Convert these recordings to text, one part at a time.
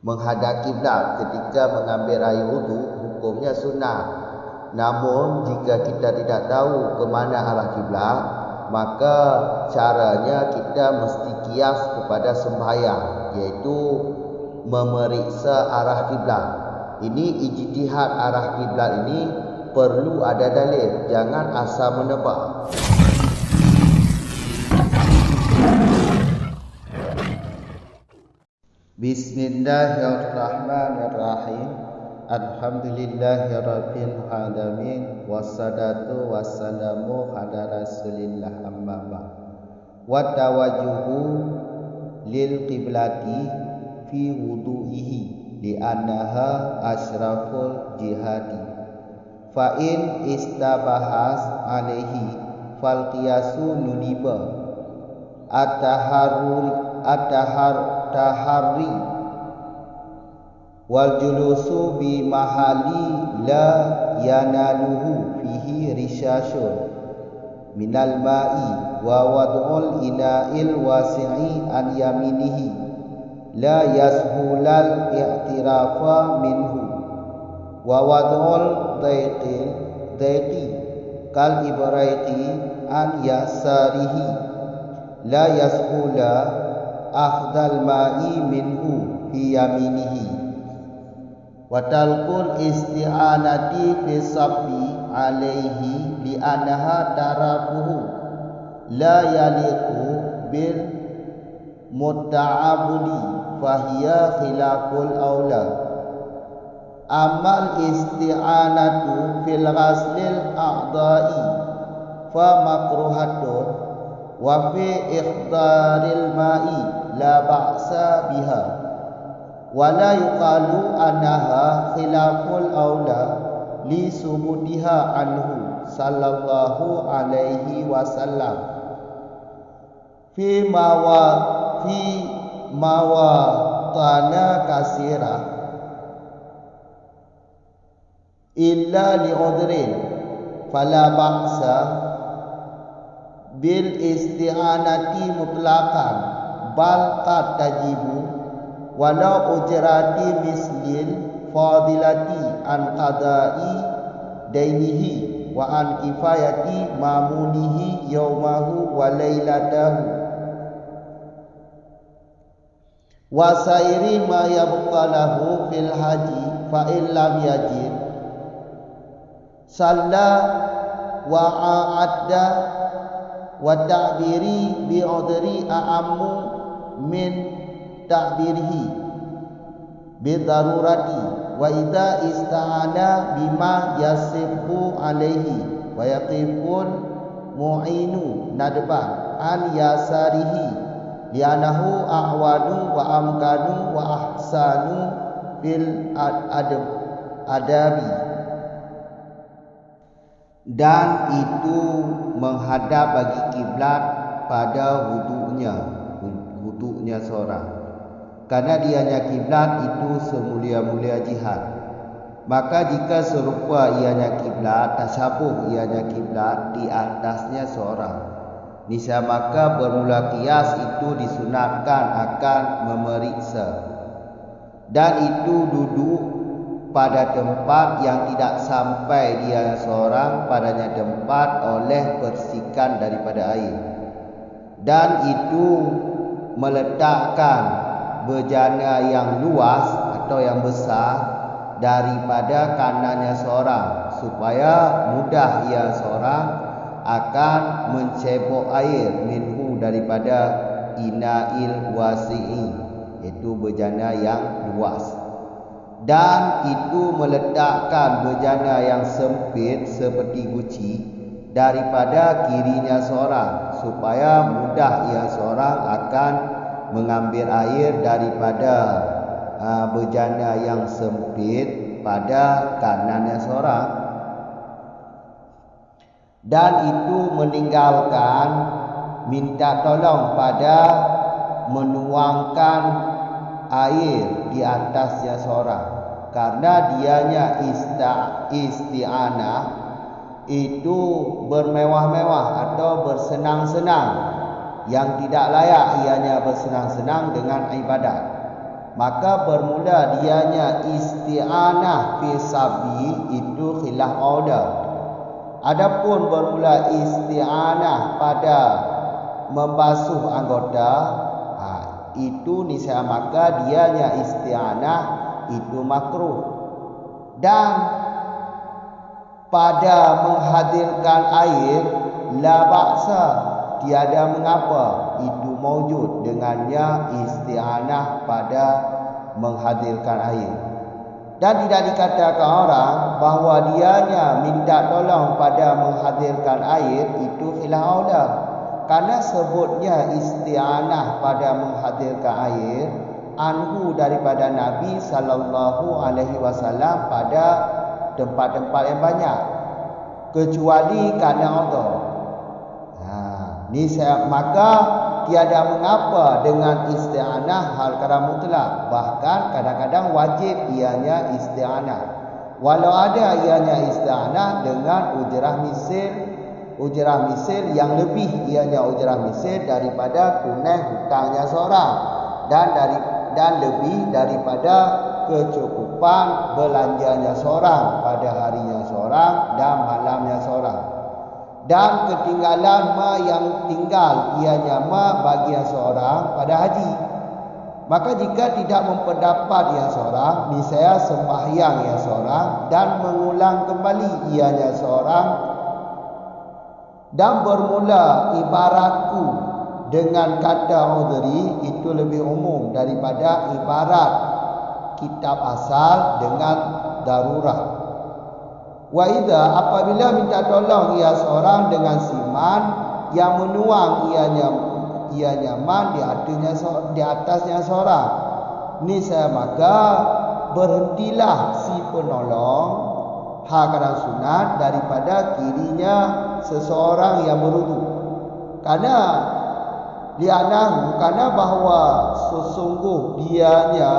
menghadap kiblat ketika mengambil air wudu hukumnya sunnah. Namun jika kita tidak tahu ke mana arah kiblat, maka caranya kita mesti kias kepada sembahyang, iaitu memeriksa arah kiblat. Ini ijtihad arah kiblat ini perlu ada dalil, jangan asal menebak. Bismillahirrahmanirrahim. Alhamdulillahirabbil alamin, wassalatu wassalamu ala Rasulillah, amma ba'd. Wa tawajjuhu lil qiblati fi wudu'ihi li'annaha asyraful jihati. Fa in istabahas alaihi fal qiyasu nudiba at-taharri wal julusu bi mahali la yanaluhu fihi rishasun minal ma'i wa wad'ul ina'il wasi'i an yaminihi la yashulal i'tirafa minhu wa wad'ul daiqi kal ibraiqi an yasarihi la yashula akhdal ma'i minhu fi yaminihi. Wa talqul isti'anati fi sabbi alaihi li annaha tarafuhu la yaliqu bil mutta'abudi fahiya khilaful aula. Amal isti'anatu fil ghaslil a'dha'i fa makruhatun wa fi ikhdaril ma'i la ba'sa biha wa la yuqalu annaha khilaful aula li subutiha anhu sallallahu alaihi wasallam fi mawatana kasira illa li udrin fala ba'sa bil isti'anati mutlaqan bal qad tajibu walau ujrati mislil fadilati an qada'i dainihi wa an kifayati mamunihi yaumahu wa lailatahu wa sairi ma yabqalahu fil haji fa in lam yajid salla wa a'adda wa ta'biri bi udri a'ammu min ta'birihi bidarurati wa idza ista'ana bima yasifu alaihi wa yaqifun mu'inu nadban an yasarihi lianahu ahwanu wa amkanu wa ahsanu fil adabi. Dan itu menghadap bagi kiblat pada wudunya seorang. Karena dianya kiblat itu semulia-mulia jihad. Maka jika serupa ianya kiblat, tasyabuh ianya kiblat di atasnya seorang, niscaya maka bermula qiyas itu disunatkan akan memeriksa. Dan itu duduk pada tempat yang tidak sampai dia seorang padanya tempat oleh persikan daripada air. Dan itu meletakkan bejana yang luas atau yang besar daripada kanannya seorang, supaya mudah ia seorang akan mencebok air minhu daripada ina'il wasi'i, iaitu bejana yang luas. Dan itu meletakkan bejana yang sempit seperti guci daripada kirinya seorang, supaya mudah ia seorang akan mengambil air daripada bejana yang sempit pada kanannya seorang. Dan itu meninggalkan minta tolong pada menuangkan air di atasnya seorang, karena dianya isti'anah itu bermewah-mewah atau bersenang-senang, yang tidak layak ianya bersenang-senang dengan ibadat. maka bermula dianya isti'anah fi sabi itu khilaf aula. Adapun bermula isti'anah pada membasuh anggota, itu niscaya maka dianya isti'anah itu makruh. Dan pada menghadirkan air la ba'sa, tiada mengapa, itu maujud dengannya isti'anah pada menghadirkan air. Dan tidak dikatakan orang bahawa dianya minta tolong pada menghadirkan air itu khilaf aula. Karena sebutnya isti'anah pada menghadirkan air anhu daripada Nabi sallallahu alaihi wasallam pada tempat-tempat yang banyak, kecuali kerana Allah. Maka tiada mengapa dengan isti'anah hal kadang mutlak, bahkan kadang-kadang wajib ianya isti'anah. Walau ada ianya isti'anah dengan ujrah misil yang lebih ianya ujrah misil daripada tunai hutangnya seorang, dan lebih daripada kecukupan belanjanya seorang pada harinya seorang dan malamnya seorang, dan ketinggalan ma yang tinggal ianya ma bagian seorang pada haji. Maka jika tidak mempendapat yang seorang, niscaya sembahyang yang seorang dan mengulang kembali ianya seorang, dan bermula ibaratku dengan kata udhri itu lebih umum daripada ibarat kitab asal dengan darurat. Wa idza, apabila minta tolong ia seorang dengan siman yang menuang ianya man di atasnya seorang, niscaya maka berhentilah si penolong hakaran sunat daripada kirinya seseorang yang berwudu. Karena bahawa sesungguh dianya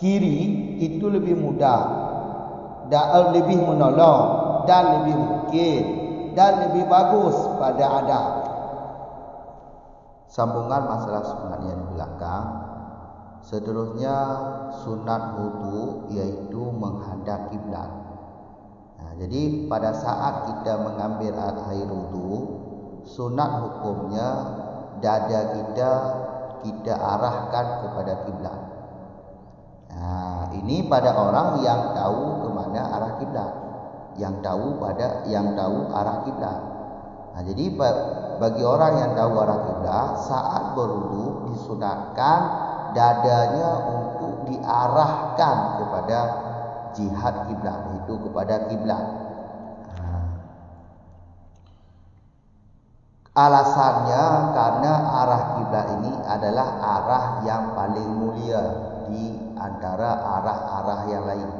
kiri itu lebih mudah dan lebih menolong dan lebih mungkin dan lebih bagus pada adab. Sambungan masalah sunat yang di belakang. Seterusnya sunat wudu iaitu menghadap kiblat. Jadi pada saat kita mengambil air wudu, sunat hukumnya dada kita arahkan kepada kiblat. Ini pada orang yang tahu ke mana arah kiblat, yang tahu arah kiblat. Jadi bagi orang yang tahu arah kiblat, saat berwudu disunatkan dadanya untuk diarahkan kepada jihad kiblat, itu kepada kiblat. Alasannya karena arah kiblat ini adalah arah yang paling mulia di antara arah-arah yang lain.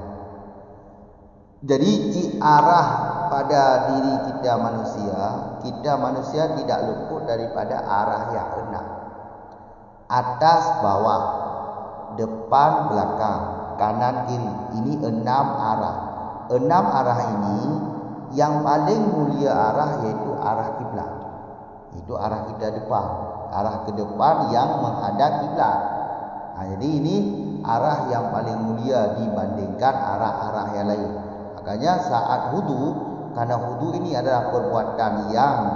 Jadi arah pada diri kita manusia tidak luput daripada arah yang 6. Atas bawah, depan belakang, kanan kiri. Ini 6 arah. 6 arah ini yang paling mulia arah yaitu arah kiblat. Itu arah kita depan, arah ke depan yang menghadap kiblat. Jadi ini arah yang paling mulia dibandingkan arah-arah yang lain. Makanya saat wudu, karena wudu ini adalah perbuatan yang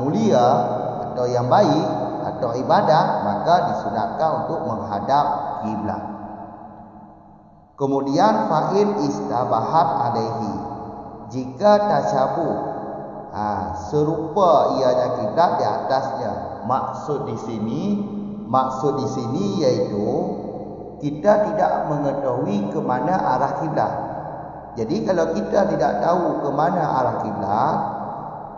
mulia atau yang baik atau ibadah, maka disunatkan untuk menghadap kiblat. Kemudian fa'in istabahat alaihi, jika tasyabuh, serupa ianya kiblat di atasnya. Maksud di sini yaitu kita tidak mengetahui ke mana arah kiblat. Jadi kalau kita tidak tahu ke mana arah kiblat,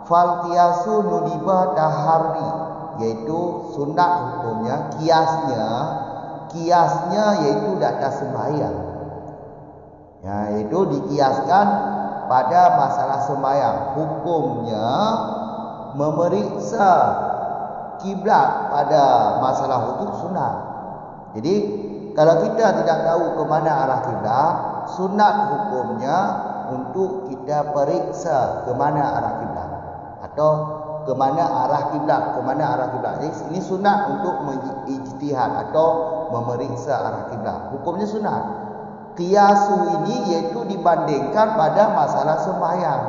fal qiyasu nudiba taharri, yaitu sunat hukumnya kiasnya yaitu di atas sembahyang. Yaitu dikiaskan pada masalah sembahyang. Hukumnya memeriksa kiblat pada masalah wudu sunat. Jadi kalau kita tidak tahu ke mana arah kiblat, sunat hukumnya untuk kita periksa ke mana arah kiblat atau ke mana arah kiblat. Ini sunat untuk mengijtihad atau memeriksa arah kiblat. Hukumnya sunat. Qiyasu ini yaitu dibandingkan pada masalah sembahyang.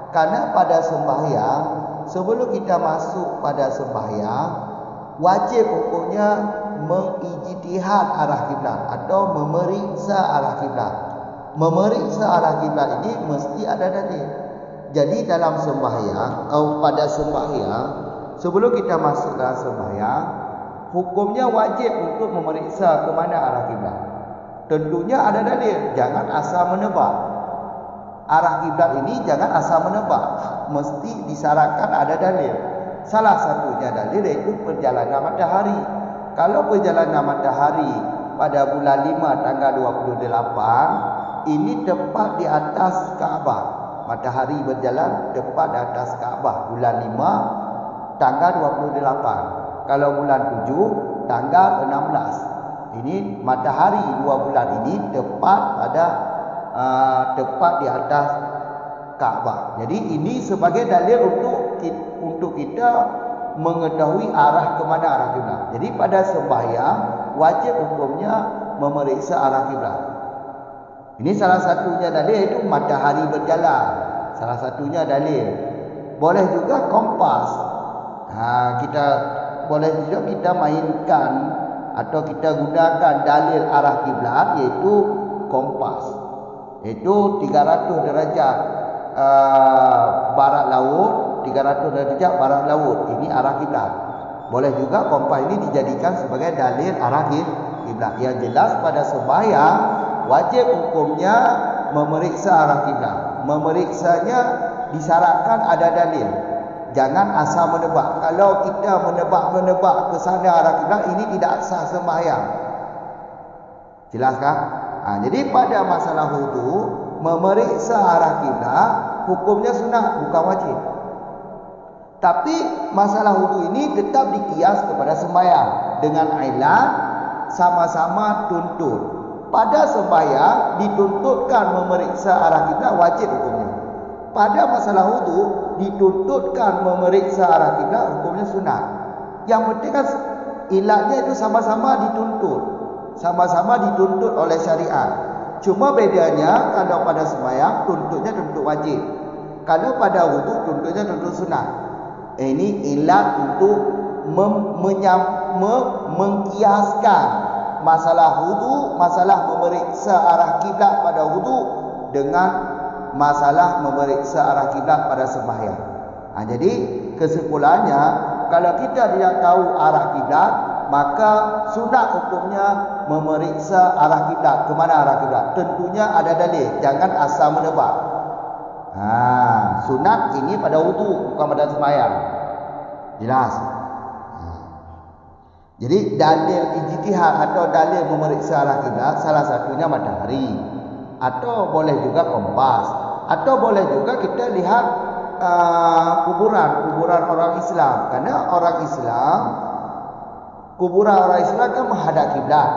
Karena pada sembahyang, sebelum kita masuk pada sembahyang, wajib hukumnya mengijtihad arah kiblat atau memeriksa arah kiblat. Memeriksa arah kiblat ini mesti ada dalil. Jadi dalam sembahyang atau pada sembahyang, sebelum kita masuk dalam sembahyang, hukumnya wajib untuk memeriksa ke mana arah kiblat. Tentunya ada dalil, jangan asal menebak. Arah kiblat ini jangan asal menebak, mesti disyaratkan ada dalil. Salah satunya dalil iaitu perjalanan matahari. Kalau perjalanan matahari pada bulan 5 tanggal 28, ini tepat di atas Kaabah. Matahari berjalan tepat di atas Kaabah bulan 5 tanggal 28. Kalau bulan 7 tanggal 16. Ini matahari 2 bulan ini tepat pada tepat di atas Kaabah. Jadi ini sebagai dalil untuk kita mengetahui arah ke mana arah kiblat. Jadi pada sembahyang wajib hukumnya memeriksa arah kiblat. Ini salah satunya dalil, itu matahari berjalan. Salah satunya dalil. Boleh juga kompas. Kita boleh juga kita mainkan atau kita gunakan dalil arah kiblat, yaitu kompas. Itu 300 derajat barat laut, 300 derajat barat laut. Ini arah kiblat. Boleh juga kompas ini dijadikan sebagai dalil arah kiblat. Yang jelas pada sembahyang wajib hukumnya memeriksa arah kiblat. Memeriksanya disyaratkan ada dalil. Jangan asal menebak. Kalau kita menebak ke sana arah kiblat, ini tidak sah sembahyang. Jelaskah? Jadi pada masalah wudu, memeriksa arah kiblat hukumnya sunat, bukan wajib. Tapi masalah wudu ini tetap dikias kepada sembahyang dengan ilat sama-sama tuntut. Pada sembahyang dituntutkan memeriksa arah kiblat, wajib hukumnya. Pada masalah wudu dituntutkan memeriksa arah kiblat, hukumnya sunat. Yang penting kan ilatnya itu sama-sama dituntut. Sama-sama dituntut oleh syariat. Cuma bedanya kalau pada sembahyang tuntutnya tuntut wajib. Kalau pada wudu tuntutnya tuntut sunat. Ini ilat untuk mengkiaskan masalah wudu, masalah memeriksa arah kiblat pada wudu dengan masalah memeriksa arah kiblat pada sembahyang. Jadi kesimpulannya, kalau kita tidak tahu arah kiblat, maka sunat hukumnya memeriksa arah kiblat. Ke mana arah kiblat? Tentunya ada dalil, jangan asal menebak. Sunat ini pada wudu, bukan pada sembahyang. Jelas? Jadi dalil ijtihad atau dalil memeriksa arah kiblat salah satunya matahari, atau boleh juga kompas, atau boleh juga kita lihat kuburan orang Islam. Karena orang Islam, kuburan orang Islam kan menghadap kiblat.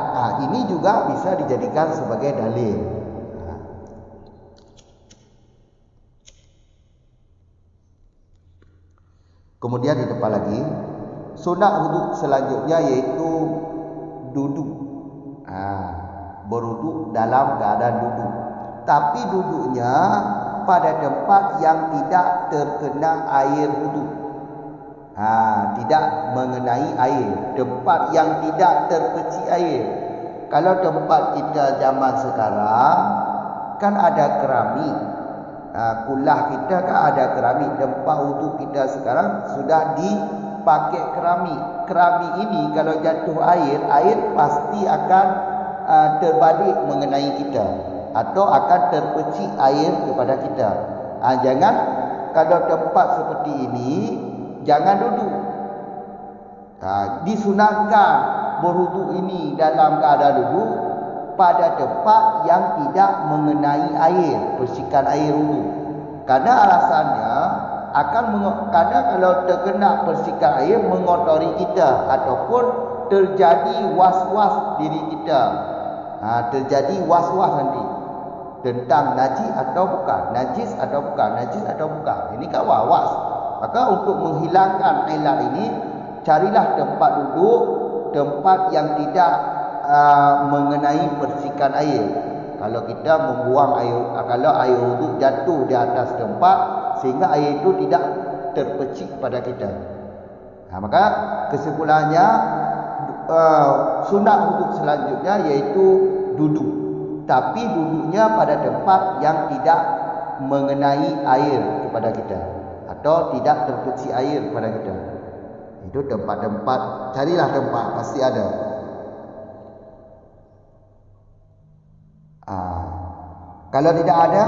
Ini juga bisa dijadikan sebagai dalil. Kemudian di depan lagi, sunat wudu selanjutnya yaitu duduk. Berwuduk dalam keadaan duduk. Tapi duduknya pada tempat yang tidak terkena air wudu. Tidak mengenai air. Tempat yang tidak terpecik air. Kalau tempat kita zaman sekarang kan ada keramik. Kulah kita kan ada keramik. Tempat wudu kita sekarang sudah dipakai keramik. Keramik ini kalau jatuh air pasti akan terbalik mengenai kita, atau akan terpecik air kepada kita. Jangan, kalau tempat seperti ini jangan duduk. Disunatkan berwudu ini dalam keadaan duduk pada tempat yang tidak mengenai air, percikan air wudu. Karena alasannya karena kalau terkena percikan air mengotori kita, ataupun terjadi was-was diri kita. Terjadi was-was nanti tentang najis atau bukan, najis atau bukan. Ini kan was-was. Maka untuk menghilangkan ilat ini, carilah tempat duduk, tempat yang tidak mengenai percikan air. Kalau kita membuang air, kalau air wudu jatuh di atas tempat sehingga air itu tidak terpercik pada kita. Maka kesimpulannya sunat wudu selanjutnya yaitu duduk. Tapi duduknya pada tempat yang tidak mengenai air kepada kita atau tidak terpercik air kepada kita. Itu tempat-tempat, carilah tempat, pasti ada. Kalau tidak ada,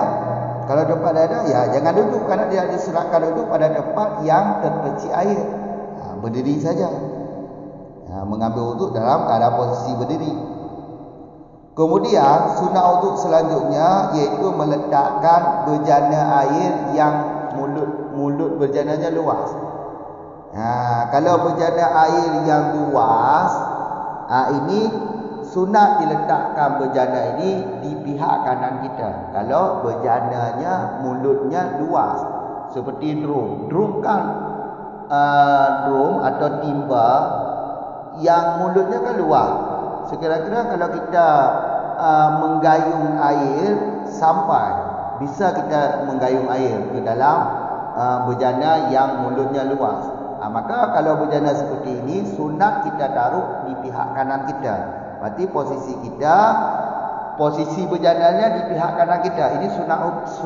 kalau tempat ada, ya jangan duduk, karena dia disunatkan duduk pada tempat yang terpercik air. Berdiri saja. Mengambil wuduk dalam keadaan posisi berdiri. Kemudian sunat wuduk selanjutnya yaitu meletakkan bejana air yang mulut bejananya luas. Kalau bejana air yang luas, ini sunat diletakkan bejana ini di pihak kanan kita. Kalau bejananya mulutnya luas, seperti drum. Drum kan drum atau timba yang mulutnya kan luas. Sekira-kira kalau kita menggayung air sampai, bisa kita menggayung air ke dalam bejana yang mulutnya luas. Maka kalau bejana seperti ini, sunat kita taruh di pihak kanan kita. Berarti posisi bejananya di pihak kanan kita. Ini sunat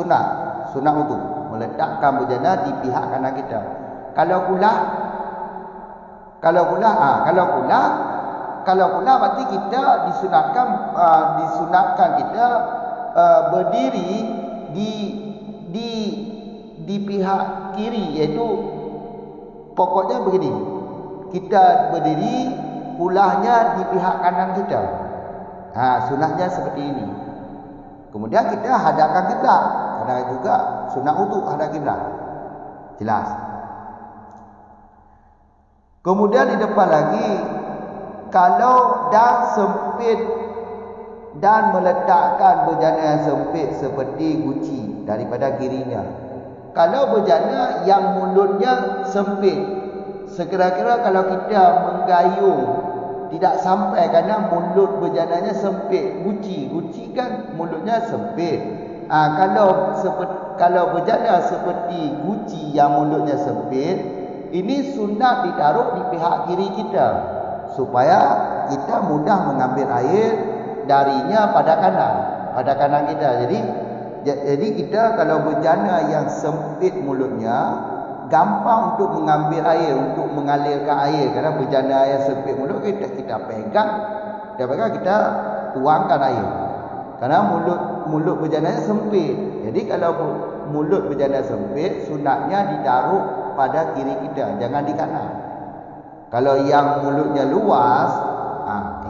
wudu, meletakkan bejana di pihak kanan kita. Kalau pula berarti kita disunatkan kita berdiri di pihak kiri, iaitu pokoknya begini. Kita berdiri, pulahnya di pihak kanan kita. Sunatnya seperti ini. Kemudian kita hadapkan kiblat, karena juga sunat wudu hadap kiblat. Jelas. Kemudian di depan lagi, kalau dah sempit dan meletakkan bejana yang sempit seperti guci daripada kirinya. Kalau bejana yang mulutnya sempit, sekira-kira kalau kita menggayung tidak sampai kerana mulut bejananya sempit. Guci kan mulutnya sempit. Kalau bejana seperti guci yang mulutnya sempit, ini sunat ditaruh di pihak kiri kita supaya kita mudah mengambil air darinya pada kanan kita. Jadi kita kalau bejana yang sempit mulutnya, gampang untuk mengambil air, untuk mengalirkan air. Kerana bejana yang sempit mulut kita pegang, kita tuangkan air. Kerana mulut bejananya sempit. Jadi kalau mulut bejana sempit, sunatnya ditaruh pada kiri kita, jangan di kanan. Kalau yang mulutnya luas,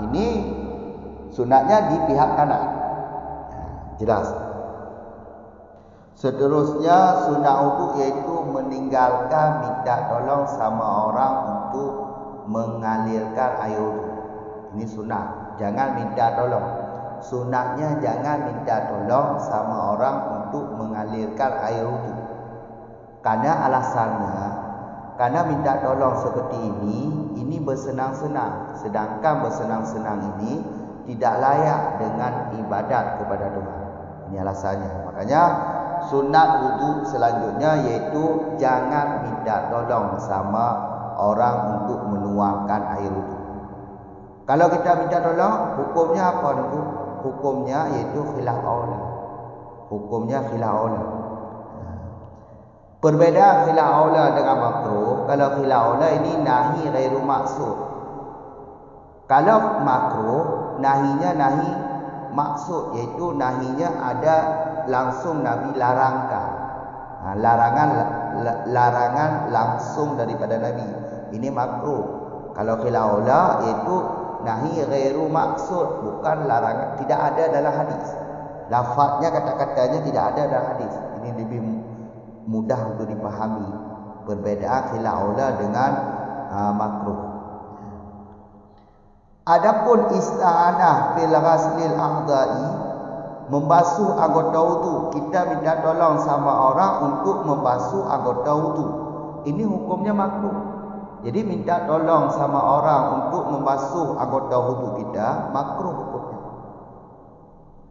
ini sunatnya di pihak kanan. Jelas. Seterusnya sunat wudu iaitu meninggalkan minta tolong sama orang untuk mengalirkan air wudu. Ini sunat, jangan minta tolong. Sunatnya jangan minta tolong sama orang untuk mengalirkan air wudu. Karena alasannya, karena minta tolong seperti ini bersenang-senang. Sedangkan bersenang-senang ini tidak layak dengan ibadat kepada Tuhan. Ini alasannya. Makanya sunat wudu selanjutnya yaitu jangan minta tolong sama orang untuk menuangkan air wudu. Kalau kita minta tolong, hukumnya apa itu? Hukumnya yaitu khilaf aula. Hukumnya khilaf aula. Perbezaan khilaf aula dengan makruh. Kalau khilaf aula ini nahi ghairu maksud. Kalau makruh, nahinya nahi maksud, iaitu nahinya ada langsung Nabi larangkan. Larangan langsung daripada Nabi. Ini makruh. Kalau khilaf aula iaitu nahi ghairu maksud, bukan larangan, tidak ada dalam hadis. Lafaznya, kata-katanya tidak ada dalam hadis. Ini lebih mudah untuk dipahami perbezaan khilaf aula dengan makruh. Adapun ista'anah fil ghaslil a'dha'i, membasuh anggota wudu, kita minta tolong sama orang untuk membasuh anggota wudu, ini hukumnya makruh. Jadi minta tolong sama orang untuk membasuh anggota wudu kita, makruh hukumnya.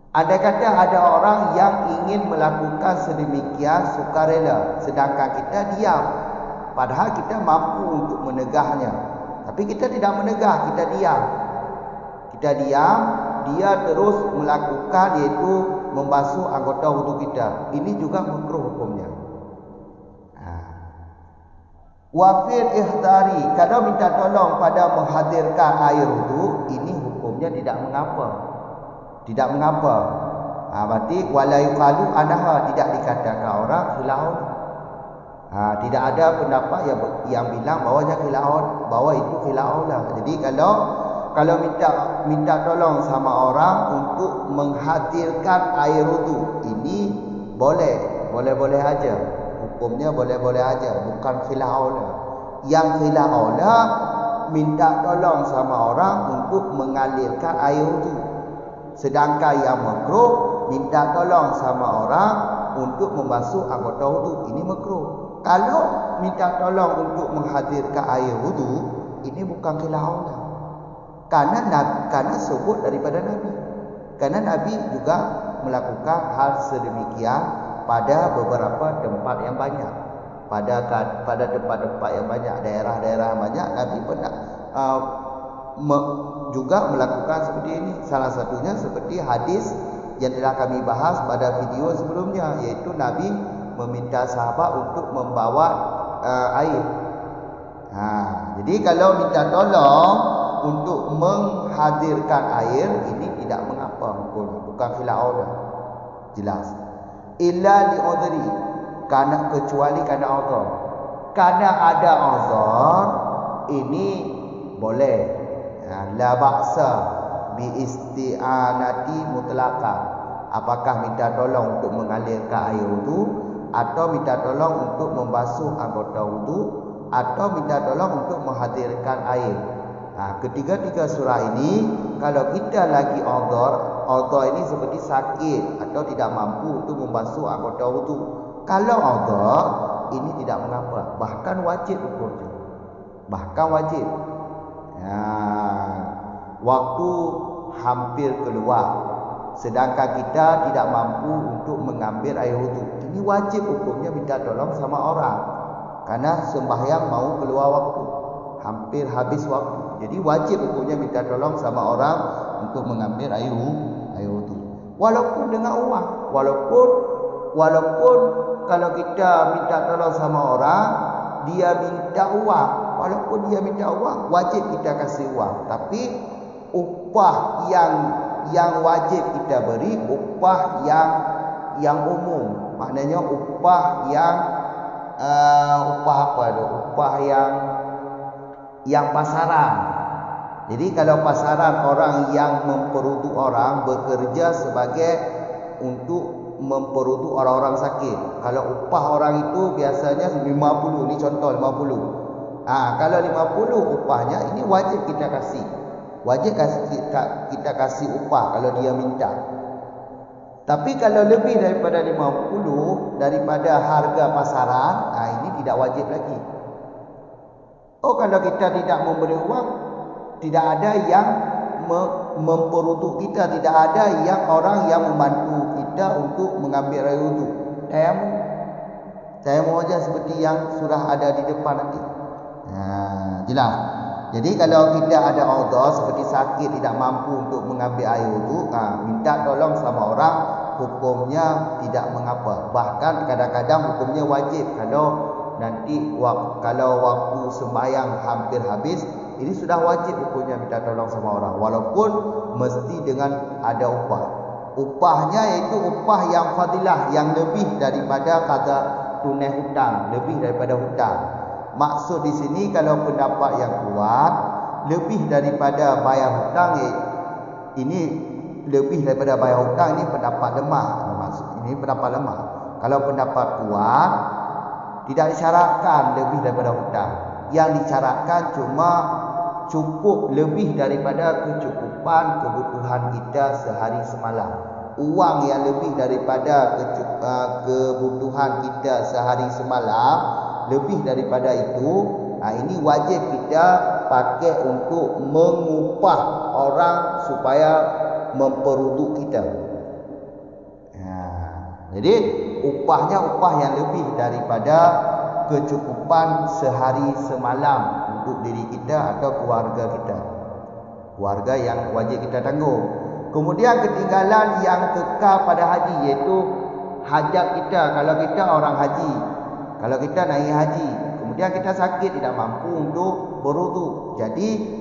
Andai kata ada orang yang ingin melakukan sedemikian sukarela, sedangkan kita diam, padahal kita mampu untuk menegahnya, tapi kita tidak menegah, kita diam. Kita diam, dia terus melakukan, iaitu membasuh anggota wudu kita. Ini juga makruh hukumnya. Wafir ihdari, kalau minta tolong pada menghadirkan air wudu, ini hukumnya tidak mengapa. Tidak mengapa. Berarti wala yuqalu anaha, tidak dikatakan orang khilafun. Tidak ada pendapat yang bilang bahawanya khilafun, bahwa itu khilafun lah. Jadi kalau minta tolong sama orang untuk menghadirkan air wudu, ini boleh aja. Hukumnya boleh-boleh aja, bukan khilaf aula. Yang khilaf aula minta tolong sama orang untuk mengalirkan air wudu. Sedangkan yang makruh minta tolong sama orang untuk membasuh anggota wudu, ini makruh. Kalau minta tolong untuk menghadirkan air wudu, ini bukan khilaf aula. Karena sebut daripada Nabi. Karena Nabi juga melakukan hal sedemikian pada beberapa tempat yang banyak, pada tempat-tempat yang banyak, daerah-daerah banyak, Nabi pernah juga melakukan seperti ini. Salah satunya seperti hadis yang telah kami bahas pada video sebelumnya, iaitu Nabi meminta sahabat untuk membawa air. Jadi kalau minta tolong untuk menghadirkan air, ini tidak mengapa hukum, bukan khilaf aula, jelas. Illa li udhri, kecuali karena uzur. Karena ada uzur, ini boleh. La ba'sa bi isti'anati mutlaqan. Apakah minta tolong untuk mengalirkan air wudu, atau minta tolong untuk membasuh anggota wudu, atau minta tolong untuk menghadirkan air. Ketiga-tiga surah ini, kalau kita lagi uzur ini seperti sakit atau tidak mampu untuk membasuh anggota wudu. Kalau uzur, ini tidak mengapa, bahkan wajib hukumnya. Bahkan wajib. Waktu hampir keluar, sedangkan kita tidak mampu untuk mengambil air wudu, ini wajib hukumnya minta tolong sama orang. Karena sembahyang mau keluar waktu, hampir habis waktu. Jadi wajib hukumnya minta tolong sama orang untuk mengambil air wudu. Walaupun dengan uang, walaupun kalau kita minta tolong sama orang, dia minta uang, walaupun dia minta uang, wajib kita kasih uang. Tapi upah yang wajib kita beri, upah yang umum. Maknanya upah yang pasaran. Jadi kalau pasaran, orang yang memperuntuk orang bekerja sebagai untuk memperuntuk orang-orang sakit. Kalau upah orang itu biasanya 50, ni contoh 50. Kalau 50 upahnya, ini wajib kita kasih. Wajib kita kasih upah kalau dia minta. Tapi kalau lebih daripada 50 daripada harga pasaran, ini tidak wajib lagi. Kalau kita tidak memberi uang, tidak ada yang memperuntuk kita, tidak ada yang orang yang membantu kita untuk mengambil air wudu. Tayamum saja seperti yang sudah ada di depan nanti. Jelas. Jadi kalau kita ada uzur seperti sakit, tidak mampu untuk mengambil air wudu, minta tolong sama orang, hukumnya tidak mengapa. Bahkan kadang-kadang hukumnya wajib. Kalau waktu sembahyang hampir habis, ini sudah wajib hukumnya minta tolong sama orang, walaupun mesti dengan ada upah. Upahnya yaitu upah yang fadilah, yang lebih daripada qada tunai hutang, lebih daripada hutang. Maksud di sini, kalau pendapat yang kuat, lebih daripada bayar hutang, ini lebih daripada bayar hutang, ini pendapat lemah. Ini pendapat lemah. Kalau pendapat kuat, tidak disyaratkan lebih daripada hutang. Yang disyaratkan cuma cukup lebih daripada kecukupan kebutuhan kita sehari semalam. Uang yang lebih daripada kebutuhan kita sehari semalam, lebih daripada itu, Ini wajib kita pakai untuk mengupah orang supaya memperuduk kita. Jadi upahnya upah yang lebih daripada kecukupan sehari semalam untuk diri kita atau keluarga kita. Keluarga yang wajib kita tanggung. Kemudian ketinggalan yang kekal pada haji, iaitu hajat kita. Kalau kita orang haji, kalau kita naik haji, kemudian kita sakit, tidak mampu untuk berwudu. Jadi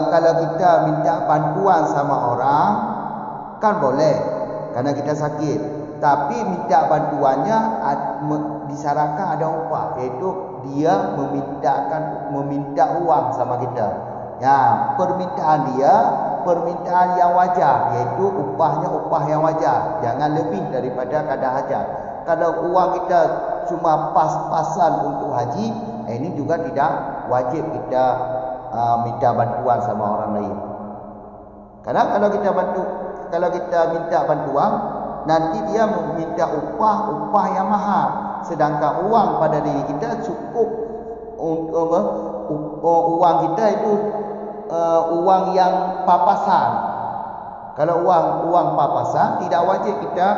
kalau kita minta bantuan sama orang kan boleh, karena kita sakit. Tapi minta bantuannya disyaratkan ada upah, iaitu dia meminta uang sama kita. Permintaan dia permintaan yang wajar, iaitu upahnya upah yang wajar, jangan lebih daripada kadar hajat. Kalau uang kita cuma pas-pasan untuk haji, ini juga tidak wajib kita minta bantuan sama orang lain. Karena kalau kita minta bantuan, nanti dia meminta upah yang mahal. Sedangkan uang pada diri kita cukup untuk uang kita itu uang yang papasan. Kalau uang papasan, tidak wajib kita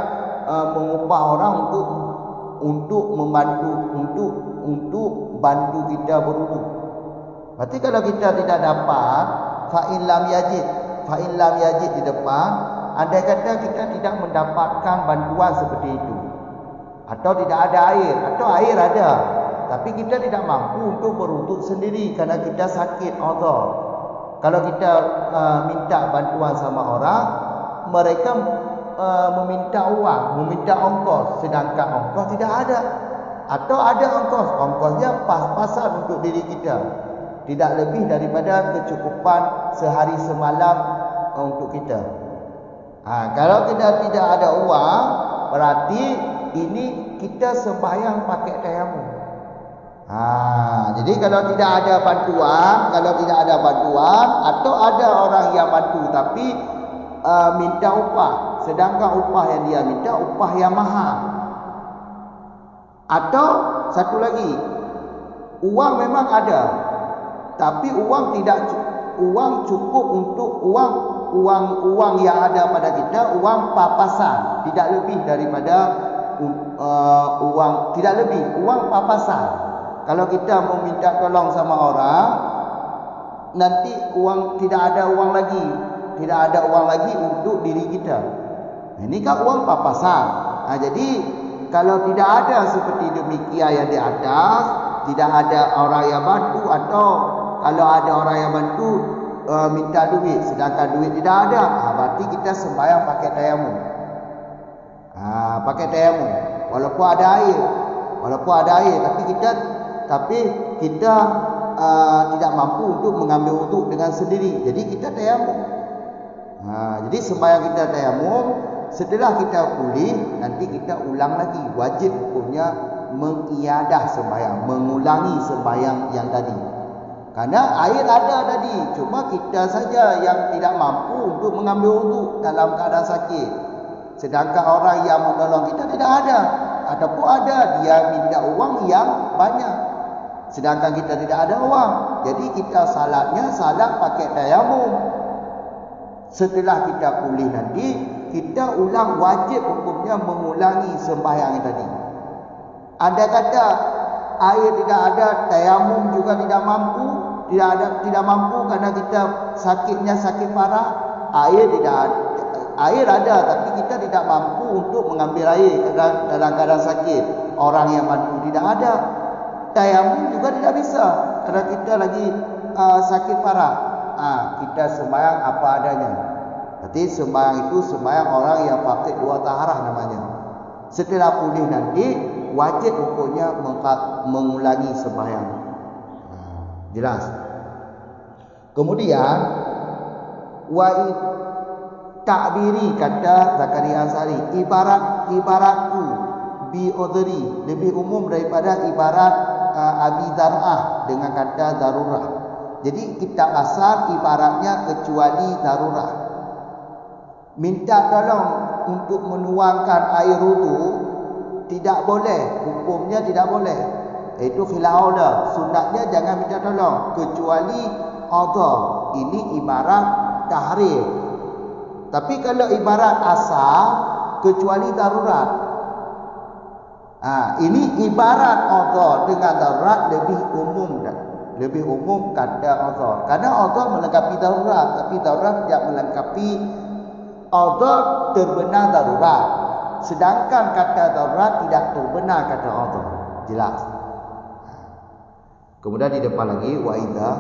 mengupah orang untuk membantu untuk bantu kita berwudu. Berarti kalau kita tidak dapat fa'in lam yajid di depan, andai kata kita tidak mendapatkan bantuan seperti itu, atau tidak ada air, atau air ada tapi kita tidak mampu untuk berwudu sendiri karena kita sakit uzur. Kalau kita minta bantuan sama orang, mereka meminta uang, meminta ongkos, sedangkan ongkos tidak ada, atau ada ongkosnya pas-pasan untuk diri kita, tidak lebih daripada kecukupan sehari semalam untuk kita. Kalau kita tidak ada uang, berarti ini kita sembahyang pakai tayamum. Jadi kalau tidak ada bantuan, atau ada orang yang bantu tapi minta upah, sedangkan upah yang dia minta upah yang mahal. Atau satu lagi, uang memang ada, tapi uang cukup untuk uang yang ada pada kita, uang papasan, tidak lebih daripada uang papasan. Kalau kita meminta tolong sama orang, nanti tidak ada uang lagi untuk diri kita. Ini kan uang papasan. Jadi kalau tidak ada seperti demikian yang di atas, tidak ada orang yang bantu, atau kalau ada orang yang bantu minta duit, sedangkan duit tidak ada, berarti kita sembahyang pakai tayamum. Pakai tayamum, walaupun ada air, tapi kita tidak mampu untuk mengambil wudu dengan sendiri, jadi kita tayamum. Jadi sembahyang kita tayamum, setelah kita pulih nanti kita ulang lagi. Wajib hukumnya mengiadah sembahyang, mengulangi sembahyang yang tadi. Karena air ada tadi, cuma kita saja yang tidak mampu untuk mengambil wudu dalam keadaan sakit. Sedangkan orang yang menolong kita tidak ada, ataupun ada, dia minta uang yang banyak, sedangkan kita tidak ada uang. Jadi kita salat pakai tayamum. Setelah kita pulih nanti, kita ulang, wajib hukumnya mengulangi sembahyang tadi. Andai kata air tidak ada, tayamum juga tidak mampu karena kita sakit parah. Air ada, tapi kita tidak mampu untuk mengambil air dalam keadaan sakit. Orang yang bantu tidak ada. Tayamum juga tidak bisa karena kita lagi sakit parah. Kita sembahyang apa adanya. Berarti sembahyang itu sembahyang orang yang pakai dua taharah namanya. Setelah pulih nanti, wajib hukumnya mengulangi sembahyang. Jelas. Kemudian takbiri, kata Zakaria Ansari, ibaratku bi udhri, lebih umum daripada ibarat Abi Dar'ah dengan kata darurah. Jadi kitab asal ibaratnya kecuali darurah. Minta tolong untuk menuangkan air wudu tidak boleh, hukumnya tidak boleh. Itu khilaf dah. Sunatnya jangan minta tolong kecuali udhur. Ini ibarat tahrim. Tapi kalau ibarat asal kecuali darurat. Ini ibarat udhur dengan darurat lebih umum dah. Lebih umum kata udhur. Karena udhur melengkapi darurat, tapi darurat tidak melengkapi udhur terbenar darurat. Sedangkan kata darurat tidak terbenar kata udhur. Jelas. Kemudian di depan lagi wa idza,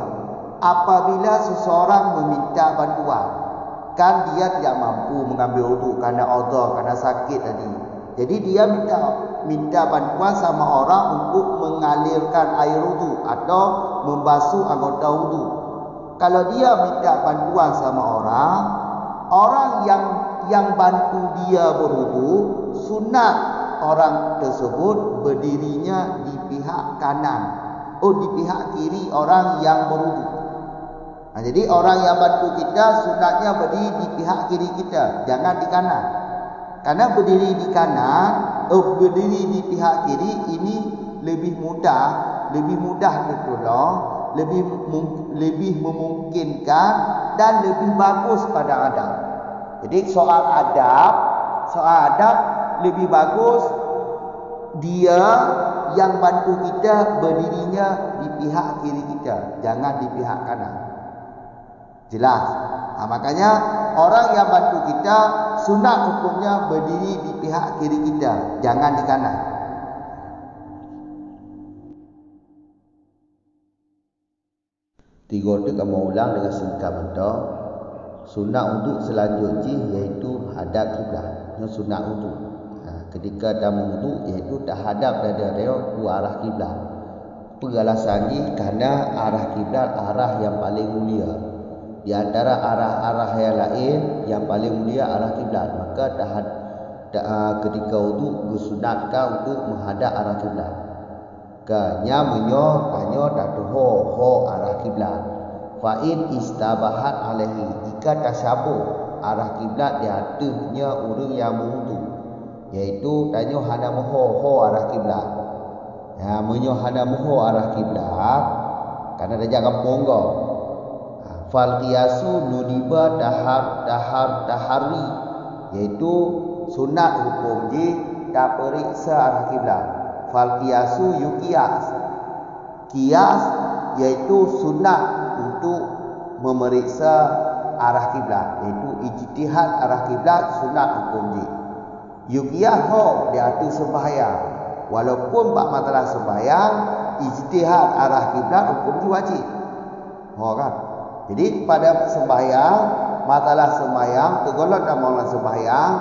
apabila seseorang meminta bantuan, kan dia tidak mampu mengambil wudu karena udhur, karena sakit tadi. Jadi dia minta bantuan sama orang untuk mengalirkan air wudu atau membasuh anggota wudu. Kalau dia minta bantuan sama orang yang bantu dia berwudu, sunat orang tersebut berdirinya di pihak kanan, di pihak kiri orang yang berwudu. Jadi orang yang bantu kita sunatnya berdiri di pihak kiri kita, jangan di kanan. Karena berdiri di kanan, berdiri di pihak kiri ini lebih mudah ditolong, lebih memungkinkan dan lebih bagus pada adab. Jadi soal adab lebih bagus dia yang bantu kita berdirinya di pihak kiri kita, jangan di pihak kanan. Jelas. Makanya orang yang bantu kita sunat hukumnya berdiri di pihak kiri kita, jangan di kanan. Tiga tu kamu ulang dengan singkat betul. Sunat untuk selanjutnya iaitu hadap kiblat. Ini sunat untuk. Ketika dalam wudu iaitu dah hadap dada dia ke arah kiblat. Penjelasannya kerana arah kiblat arah yang paling mulia. Di antara arah-arah yang lain yang paling mulia arah kiblat. Maka ketika wudu disunatkan untuk menghadap arah kiblat. Kanya tanya datuh arah kiblat. Fa'in istabahat alaihi, jika tasyabuh arah kiblat di atasnya orang yang berwudu, iaitu tanya hana moho arah kiblat. Hana moho arah kiblat karena dia jangan ponggo. Fal qiyasu nudiba tahari, iaitu sunat hukum ji tak periksa arah kiblat. Fal qiyasu yuqiyas, qiyas iaitu sunat untuk memeriksa arah kiblat, iaitu ijtihad arah kiblat sunat hukum ji. Yuqiyah di atas sembahyang, walaupun bab masalah sembahyang ijtihad arah kiblat hukum ji wajib. Kan? Jadi pada sembahyang, masalah sembahyang tergolong dalam sembahyang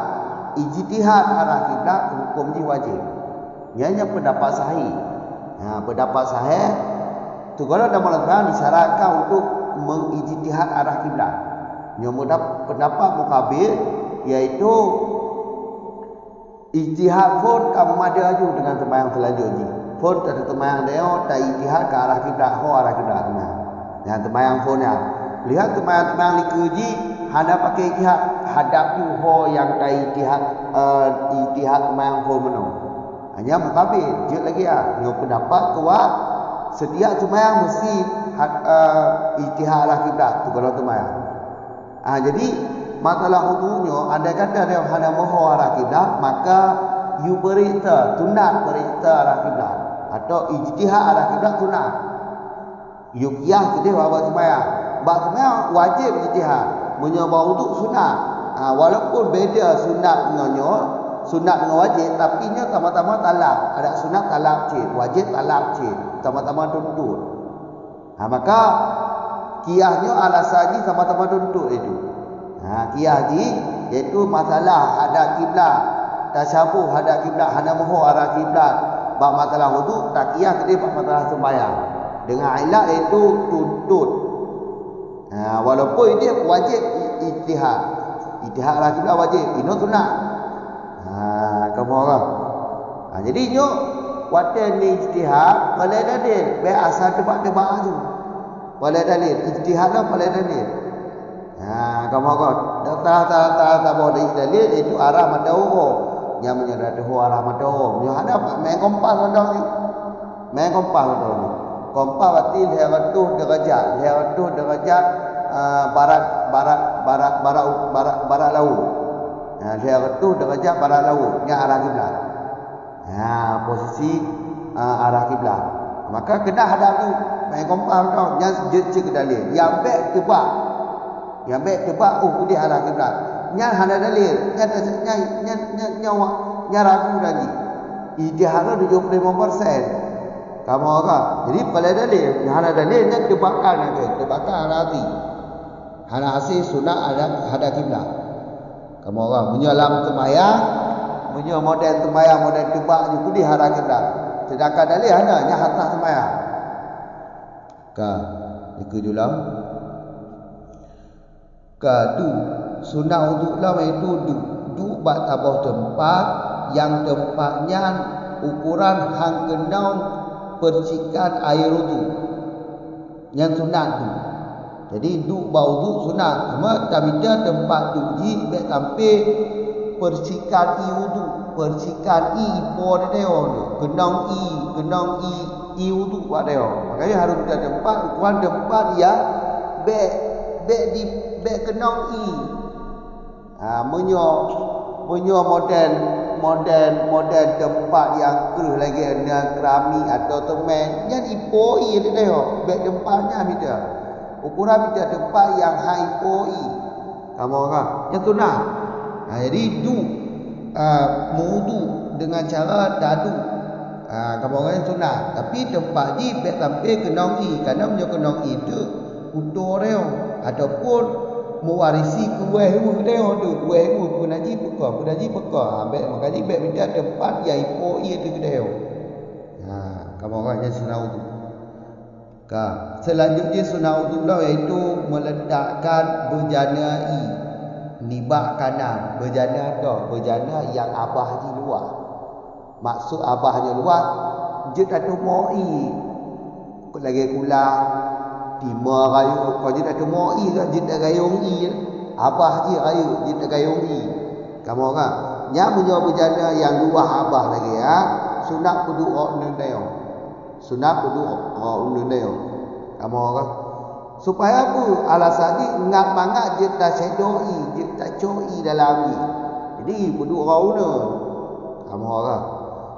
ijtihad arah kiblat hukum ji wajib. Ianya pendapat sahih. Pendapat sahih tergolong dalam sembahyang disyaratkan untuk mengijtihad arah kiblat. Yang pendapat mukabil iaitu ijtihad pun kamu ada aju dengan sembahyang selanjutnya. Pun tak ada sembahyang dia tak ijtihad ke arah kiblat, arah kiblat dengan. Yang sembahyang pun ya. Lihat sembahyang likuji hanya pakai ijtihad hadap tu yang tak ijtihad sembahyang pun menung. Hanya mukabil je lagi ya. Yang pendapat kuat setiap sembahyang mesti ijtihad arah kiblat tu kalau sembahyang. Jadi masalah wudunya andai kata dia hanya moho arah kiblat, maka you berita tunat berita arah kiblat atau ijtihad arah kiblat tunat. You qiyas dia buat sembahyang. Buat sembahyang wajib ijtihad. Menyoba wudu sunat. Walaupun beda sunat dengan wajib, tapi nya sama-sama talab. Ada sunat talab cik, wajib talab cik, sama-sama tuntut. Maka qiyasnya alasannya sama-sama tuntut itu. Qiyas ji iaitu masalah hadap kiblat, tasyabuh hadap kiblat, hana moho arah kiblat. Bab masalah wudu tak qiyas dia bab masalah sembahyang. Dengan ilat itu tuntut. Walaupun dia wajib ijtihad. Ijtihad arah kiblat wajib, ini sunat. Kamu orang. Jadi nyo watan ni ijtihad pada dalil, baik asal tebak-tebak tu. Pada dalil ijtihad pada dalil. Kamu orang. Tak boleh dalil itu arah mata orang. Yang menyerah arah mata orang. Yang ada main kompas orang ni. Main kompah betul ni. Kompah berarti lehatuh derajat barat laut. Lehatuh derajat barat laut yang arah kiblat. Posisi arah kiblat. Maka kena hadap tu. Main kompah betul. Yang je ke dalil. Yang baik tebak. Dia arah kiblat. Yang hana dalil. Yang ragu lagi. Dia harus 75%. Kamu orang. Jadi pada dalil, hana dalil dan tebakan arah hati. Hana hasil sunat ada kiblat. Kamu orang menyelam temayang, model temayang, model tebak juga di arah kiblat. Sedangkan dalil hanya atas temayang. Ikut julang. Du sunat untuk lama itu du bak tabah tempat yang tempatnya ukuran hang kenang percikan air wudu yang sunat tu. Jadi duk bau duk sunat. Cuma tabida tempat duk ji baik sampai percikan i wudu, percikan i po deo tu. Kenang i wudu buat deo. Makanya harus ada tempat ukuran tempat yang baik kenang i. Menyo model tempat yang keruh lagi ada keramik atau temen yang ipoi dia tengok beg tempatnya kita ukuran kita tempat yang high ipoi kamu orang yang tunang. Jadi mudu dengan cara dadu kamu orang yang tunang. Tapi tempat ni beg sampai kenong i kerana menyo kenong i tu utur dia ataupun mewarisi kuih dia tu kuih punaji pekah makanya baik minta tempat yang ipoi tu dia. Kamu orang yang sunat wudu. Selanjutnya sunat wudu lah iaitu meletakkan bejana i nibak kanan. Bejana yang abah di luar. Maksud abahnya luar je tak tu moi lagi kulang timah rayu kau je tak tu moi kan je tak gayung i abah je rayu je tak gayung i. Kamu orang nya punya bejana yang luar abah lagi sunat kudu nendeo. Kamu orang supaya apa alasan ni ngap mangak je tak sedoi je tak coi dalam ni. Jadi kudu orang kamu orang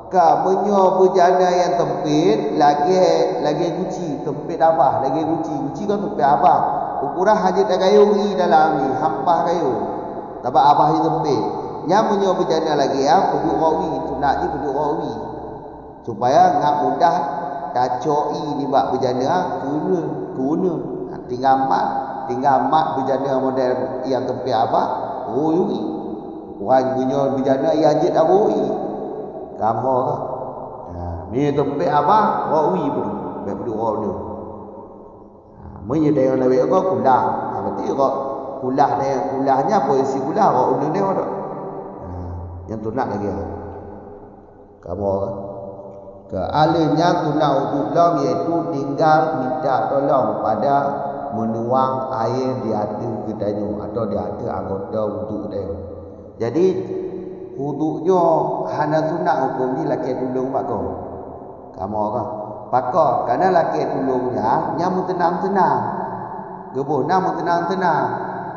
menyo bejana yang tempit lagi guci tempit abah lagi guci kan tempit abah ukuran haji tak gayung i dalam ni hampah kayu tabak abah ni tempit nya menyo bejana lagi kudu rawi sunat ni kudu rawi supaya ngap mudah dacoi ni bak bejana guna tinggal mat bejana model yang tempit abah roi orang menyo bejana yang je tak roi kamu orang. Ni tempat apa? Rawi perlu orang. Menyedaya lawak kau kulah. Berarti kulahnya posisi kulah orang dia ada. Yang tunat lagi. Kamu orang. Alihnya tunat wudu iaitu tinggal minta tolong pada menuang air di atas kedanyu atau di atas anggota wudu dia. Jadi wuduknya hana sunat hukum ni laki tolong pak kau. Kamu orang pakar kerana laki tolongnya nyamu tenang-tenang. Gebuh namu tenang-tenang.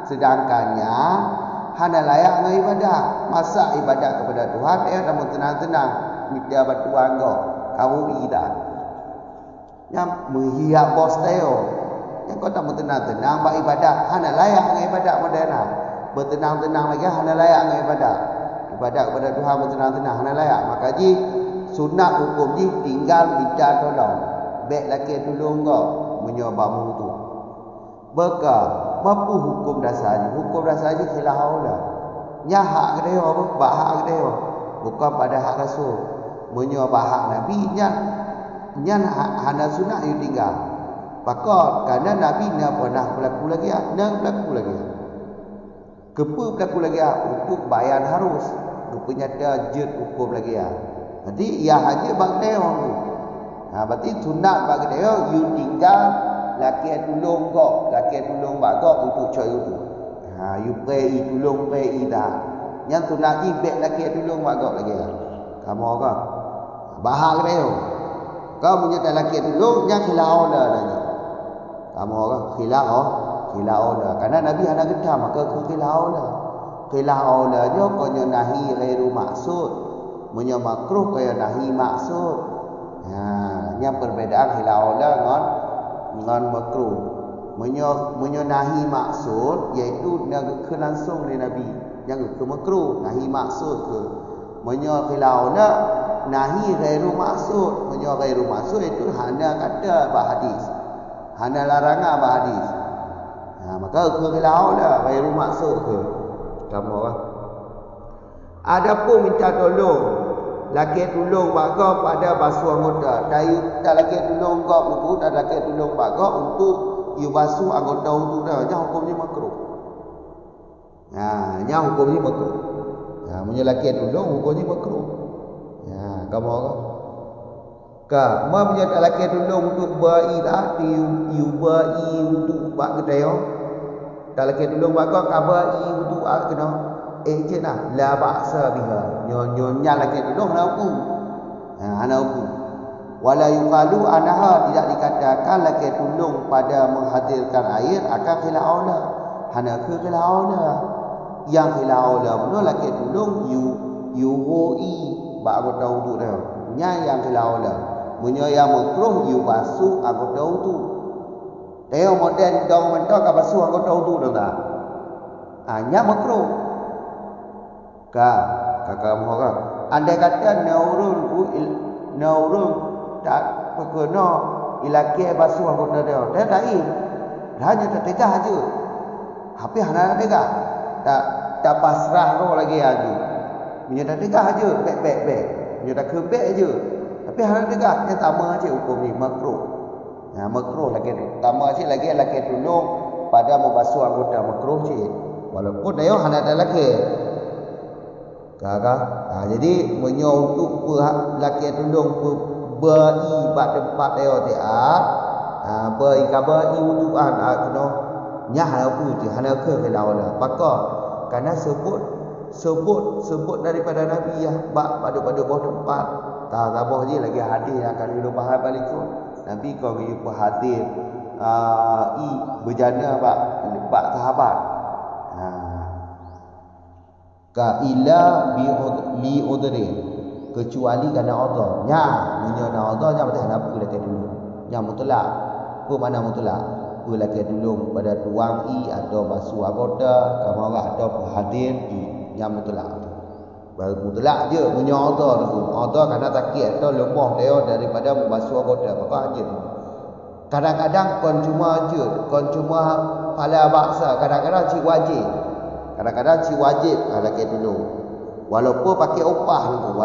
Sedangkannya hana layak dengan ibadah. Masa ibadah kepada Tuhan namu tenang-tenang. Minta bantuan kau. Kamu tidak. Yang menghiap bos teo. Yang kau tak tenang-tenang buat ibadah. Hana layak dengan ibadah moderna. Bertenang-tenang lagi hana layak dengan ibadah. Ibadat kepada Tuhan bertenang-tenang hana layak. Maka ji sunat hukum ji tinggal minta tolong. Baik laki tolong kau menyoba mutu. Beka mampu hukum dasar. Hukum dasar ji khilaf aula. Nya hak ke dia apa? Bak hak ke dia. Bukan pada hak Rasul. Menyoba hak Nabi nya hana sunat you tinggal. Pakar kerana Nabi nak pernah berlaku lagi Kepa berlaku lagi untuk bayan harus. Rupanya ada jet hukum lagi Nanti ia hanya bagi dia orang tu. Berarti sunat bagi dia you tinggal laki tolong kau, bak kau untuk cak itu. You pray tolong dah. Yang sunat ni baik laki tolong bak kau lagi. Kamu orang bahak dia. Kau punya tak laki dulu nya khilau dah nanya. Kamu orang khilau dah. Karena Nabi ada gedam maka ke khilau dah. Khilau dah jo konyo nahi ghairu maksud. Munyo makruh kaya nahi maksud. Nya perbedaan khilau dah ngan makruh. Munyo nahi maksud iaitu nak ke langsung dari Nabi. Yang ke makruh nahi maksud ke. Munyo khilau dah nahi ghairu maksud. Munyo ghairu maksud itu hanya kata bah hadis. Hanya larangan bah hadis. Maka ke khilau dah ghairu maksud ke. Kamu orang. Adapun minta tolong, laki tolong baga pada basuh anggota. Tak laki tolong kau untuk tak laki tolong baga untuk you basuh anggota untuk dah. Nya hukumnya makruh. Nya hukumnya makruh. Punya laki tolong hukumnya makruh. Kamu orang. Ka, punya tak laki tolong untuk bai dah you bai untuk bak kedai. Tak laki tolong baga kabai untuk kena je nah la ba'sa biha nyonya laki tolong ana hukum wala yuqalu anaha tidak dikatakan laki tolong pada menghadirkan air akan khilaula hana ke khilaula yang khilaula benar laki tolong you woi ba anggota wudu dah nya yang khilaula munyo yang makruh you basuh anggota wudu. Tengok model dong mentok ka basuh anggota wudu dah tak. Nya makruh. Kakak mohon. Andai kata naurun tak perkena ilaki basuh anggota dia. Dia tak in. Hanya tak tegah aja. Tapi hana tegah. Tak pasrah roh lagi aja. Punya tak tegah aja, baik. Punya tak kebek aja. Tapi hana tegah, nya sama aja hukum ni makruh. Makruh lagi tambah sikit lagi laki tolong pada membasuh anggota makruh sikit walaupun dia hanya ada laki jadi menyo untuk laki tolong bai bak tempat dia tiap bai kabai wuduan kena nyah apa tu hanya ke lawan pakar karena sebut daripada Nabi bak pada bawah tempat tak tambah je lagi hadis akan hidup bahar balik tu Nabi kau pergi hadir berjana bak sahabat. Ka ila li udri kecuali kerana udhur. Nya menyana udhur nya betul nak laki dulu. Nya mutlak. Apa makna mutlak? Apa laki dulu pada tuang atau basuh anggota, kamu orang ada hadir nya mutlak. Mutlak je punya auto tu. Auto kerana takik atau lemah dia daripada membasuh anggota. Maka aja. Kadang-kadang kon cuma pala baksa, kadang-kadang si wajib. Kadang-kadang si wajib laki dulu. Walaupun pakai upah tu,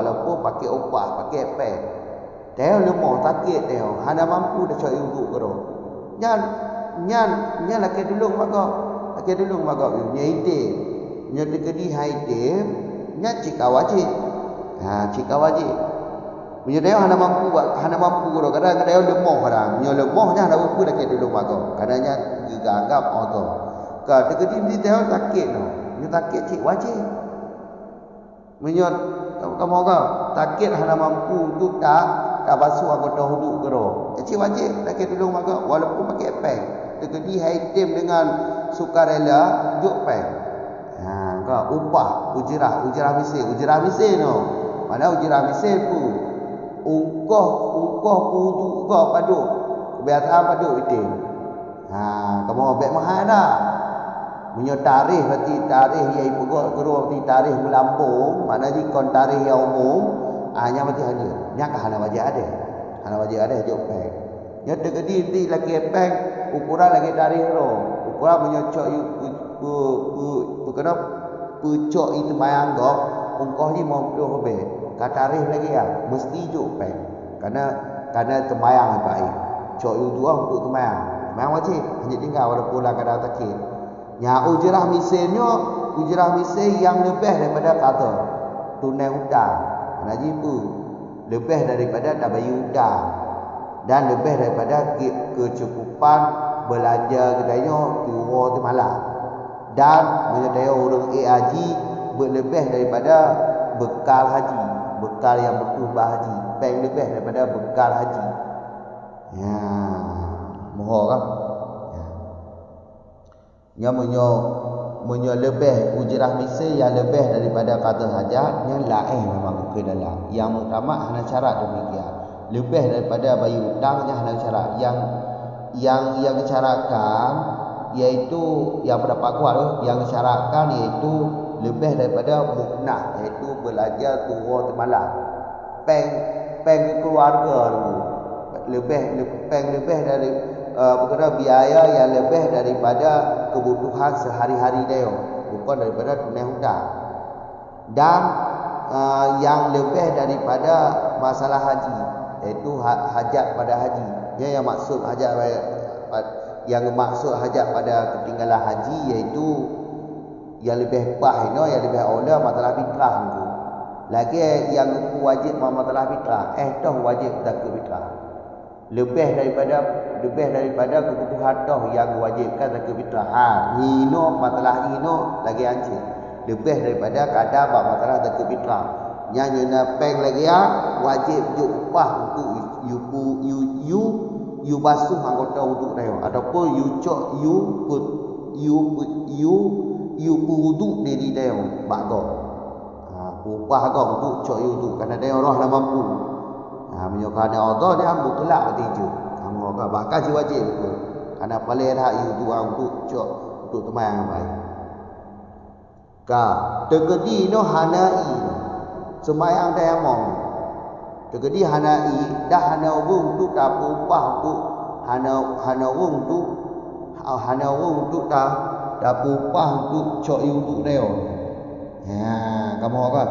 pakai pe. Dia lemah takik dia. Hana mampu dah cari untuk kero. Nyan laki dulu maka nya ide. Nya dekedi haide. Nya cika wajib. Cika wajib. Punya dia hana mampu dah. Kadang dia lemah kadang. Nya lemah nya hana mampu dah ke dulu mago. Kadangnya juga anggap auto. Ka dekedi dia takik no. Nya takik cik wajib. Punya kamu takik hana mampu untuk tak basuh anggota wudu kero. Cik wajib dah ke dulu mago walaupun pakai peng. Dekedi haitim dengan sukarela juk peng. Upah ujrah misal no. Mana ujrah misal pu ungkoh wudu kau padu kebiasaan padu itu. Kamu obek mahal dah. Punya tarikh berarti tarikh yang pegok guru berarti tarikh melampung, mana di kon tarikh yang umum hanya berarti hanya. Nya ka hana wajib ada. Hana wajib ada juk peng. Nya tegedi ti lagi peng ukuran lagi tarikh ro. Ukuran punya cok kenapa pucuk itu bayang gok ungkoh ni mau puluh lebih kat tarikh lagi mesti juk peng karena tembayang baik cok itu dua untuk tembayang wajib hanya tinggal walaupun lah kadang takik nya ujrah misal yang lebih daripada kata tunai hutang haji pu lebih daripada tak bayar hutang dan lebih daripada kecukupan belanja kedainya tuwa tu malam dan menyedaya orang haji berlebih daripada bekal haji, bekal yang bertumbah haji, lebih daripada bekal haji. Ya, mohon kan. Ya, menyo lebih ujrah misal yang lebih daripada kata hajat yang lain memang ke dalam. Yang utama hanya syarat demikian. Lebih daripada bayar hutang hanya syarat. Yang disyaratkan iaitu yang pendapat kuat tu, yang disyaratkan iaitu lebih daripada muknah, iaitu belajar turun temalam. Peng keluarga tu. Lebih dari berkena biaya yang lebih daripada kebutuhan sehari-hari dia, bukan daripada tunai hutang. Dan yang lebih daripada masalah haji, iaitu hajat pada haji. Dia yang maksud hajat pada ketinggalan haji iaitu yang lebih yang lebih awal masalah fitrah tu. Lagi yang wajib masalah fitrah, dah wajib zakat fitrah. Lebih daripada kebutuhan dah yang wajibkan zakat fitrah. Masalah lagi anjing. Lebih daripada kadar masalah zakat fitrah. Nyana peng lagi wajib upah untuk you basuh anggota wuduk dia ataupun you cok you wuduk diri dia bago. Upah agak untuk cok you wuduk kerana dia orang dah mampu. Menyokana Allah dia mutlak bertinju. Kamu agak bahkan si wajib betul. Kerana paling dah you dua untuk cok untuk teman yang baik. Tegedi no hanai sembayang dia mong. Tegedi hanai dah hana wung tu tak upah untuk hana wung tu tak upah untuk cok you untuk dia. Kamu agak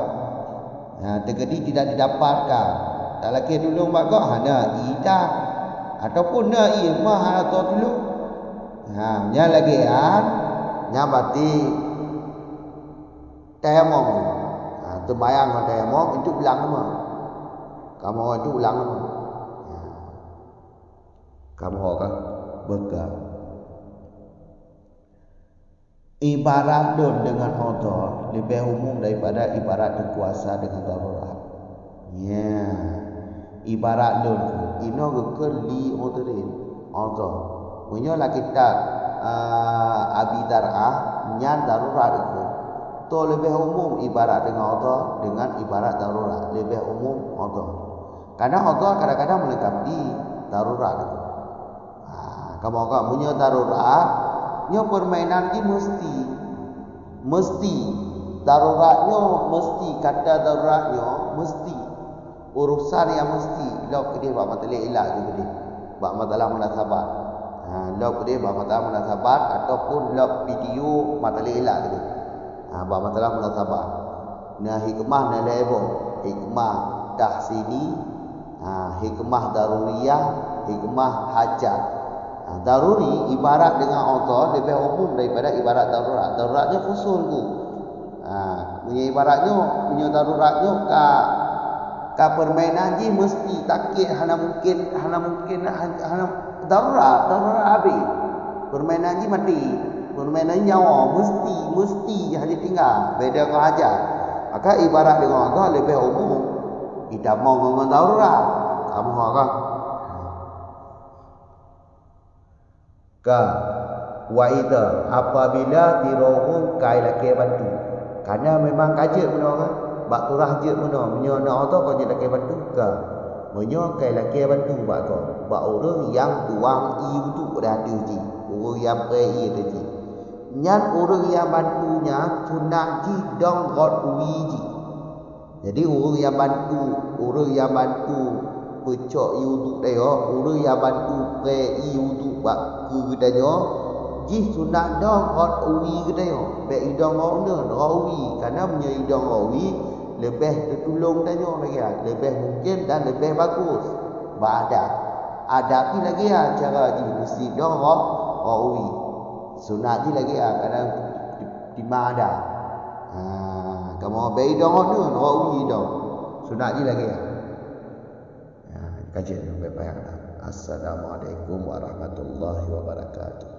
tegedi tidak didapatkan. Tak lagi dulu mak hana ida ataupun nai mah atau dulu. Nya lagi nya berarti tayamum. Terbayang dengan tayamum itu ulang nama. Kamu itu ulang nama. Kamu kan bekal. Ibarat don dengan Allah lebih umum daripada ibarat berkuasa dengan darurat. Ibarat don ino gekal li moderin Allah. Punyalah kita Abi Dar'ah nyan darurat itu. To lebih umum ibarat dengan Allah dengan ibarat darurat, lebih umum Allah. Karena Allah kadang-kadang melengkapi darurat itu. Kamu agak punya darurat, nya permainan ni mesti daruratnya mesti kata daruratnya mesti urusan yang mesti lok dia buat masalah elak tu dia buat masalah munasabah. Lok dia buat masalah munasabah ataupun lok video masalah elak tu dia. Buat masalah munasabah. Nah hikmah na lebo, hikmah tahsini, hikmah daruriyah, hikmah hajat. Daruri ibarat dengan Allah lebih umum daripada ibarat darurat. Daruratnya khusus tu. Punya ibaratnya, punya daruratnya ka permainan je mesti takut hana mungkin darurat habis. Permainan je mati. Permainan nyawa mesti hanya tinggal. Beda dengan hajat. Maka ibarat dengan Allah lebih umum. Kita mau dengan darurat. Kamu agak waida apabila dirohum kai laki bantu. Karena memang kajet benda kan. Bak turah je benda. Menyona Allah kau je laki bantu ka. Menyo kai laki bantu bak kau. Bak orang yang tuang i untuk dah ada ji. Orang yang prei tu ji. Nyan orang yang bantunya sunat ji dong god uwi ji. Jadi orang yang bantu pecok i untuk dia, orang yang bantu prei untuk bak kedanya ji sunat dong god uwi kedaya. Be idong ona rawi karena punya idong rawi lebih tertolong tanya lagi lebih mungkin dan lebih bagus. Ada lagi cara ji mesti dong rawi. Sunat ji lagi kadang di mana kamu be idong ona rawi dong. Sunat ji lagi kajian sampai payah. Assalamualaikum warahmatullahi wabarakatuh.